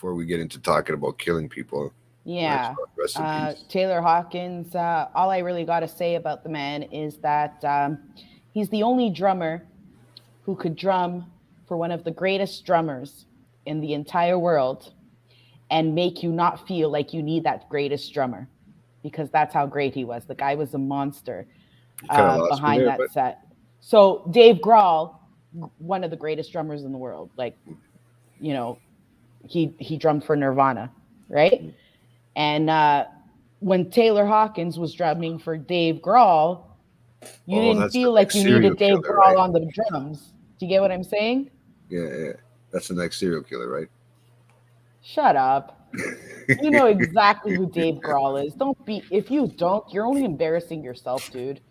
before we get into talking about killing people. Yeah. Rest in peace. Taylor Hawkins, all I really got to say about the man is that he's the only drummer who could drum for one of the greatest drummers in the entire world and make you not feel like you need that greatest drummer, because that's how great he was. The guy was a monster You kind of lost me behind there, that but set. So Dave Grohl, one of the greatest drummers in the world, like, you know, he drummed for Nirvana, right? And when Taylor Hawkins was drumming for Dave Grohl, you oh, didn't that's the feel like next you serial needed Dave killer, Grohl right? on the drums. Do you get what I'm saying? Yeah, yeah. That's the next serial killer, right? Shut up. You know exactly who Dave Grohl is. Don't be, if you don't, you're only embarrassing yourself, dude.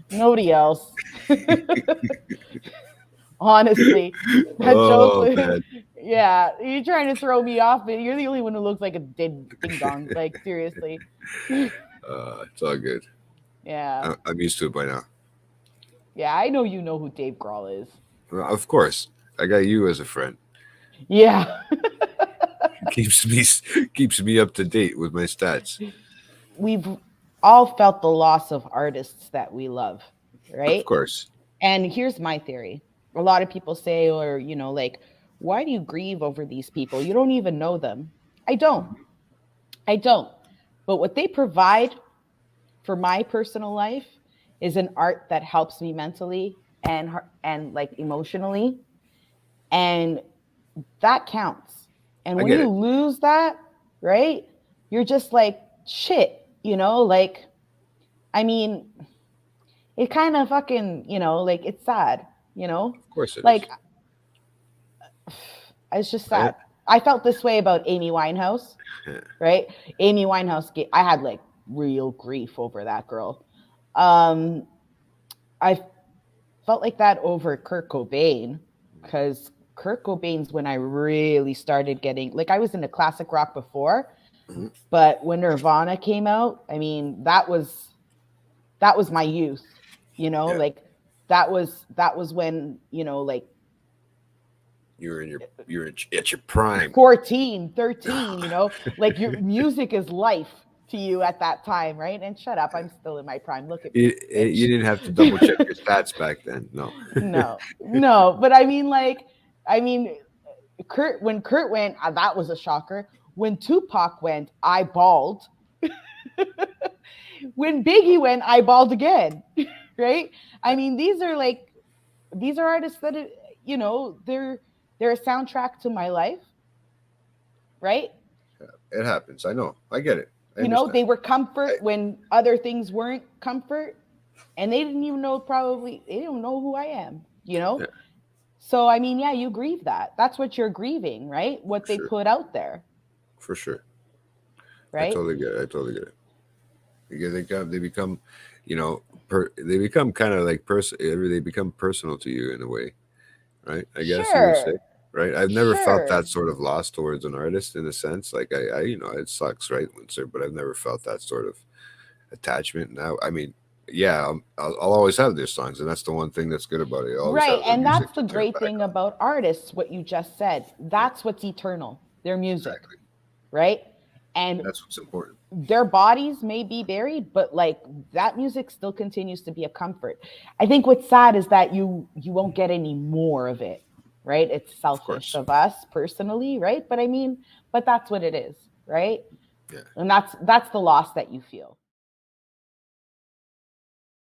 Nobody else. Honestly, that joke Oh was, man, yeah, you're trying to throw me off, but you're the only one who looks like a dead ding dong. Like, seriously. it's all good. Yeah. I'm used to it by now. Yeah, I know you know who Dave Grohl is. Well, of course, I got you as a friend. Yeah. Keeps me keeps me up to date with my stats. We've all felt the loss of artists that we love, Of right? course, And here's my theory. A lot of people say, or, like, why do you grieve over these people? You don't even know them. I don't. I don't. But what they provide for my personal life is an art that helps me mentally and like emotionally, and that counts. And I when get you it. lose that, right? You're just like shit, like, I mean, it kind of fucking, like, it's sad, Of course, it like, is. it's just I, sad. I felt this way about Amy Winehouse, right? Amy Winehouse, I had like real grief over that girl. Um, I felt like that over Kurt Cobain, because Kurt Cobain's when I really started getting, like, I was into classic rock before, Mhm. but when Nirvana came out, I mean, that was my youth, Yeah, like, that was when, like, at your prime. 14, 13, like, your music is life to you at that time, right? And shut up, I'm still in my prime. Look at me, You bitch. didn't have to double check your stats back then. No. No, no, but I mean, like, I mean, when Kurt went, that was a shocker. When Tupac went, I bawled. When Biggie went, I bawled again. Right? I mean, these are artists that, they're a soundtrack to my life, right? It happens. I know. I get it. I understand. They were comfort I, when other things weren't comfort, and they didn't even know, probably they don't know who I am. yeah, So I mean, yeah, you grieve that. That's what you're grieving, right? What for they sure. put out there, For sure. I right? totally get it. I totally get it. Because they become, they become kind of like they become personal to you in a way, right? I guess you would say, Sure. right? I've never felt Sure. that sort of loss towards an artist in a sense. Like it sucks, right, but I've never felt that sort of attachment. Now, I mean, yeah, I'll always have their songs, and that's the one thing that's good about it. I always Right. have their And music that's to the turn great back thing on. about artists, what you just said. Yeah, That's what's eternal, their music, exactly. right? And That's what's important. their bodies may be buried, but like, that music still continues to be a comfort. I think what's sad is that you won't get any more of it, right? It's Of selfish course. of us personally, right? But I mean, but that's what it is, right? Yeah. And that's the loss that you feel.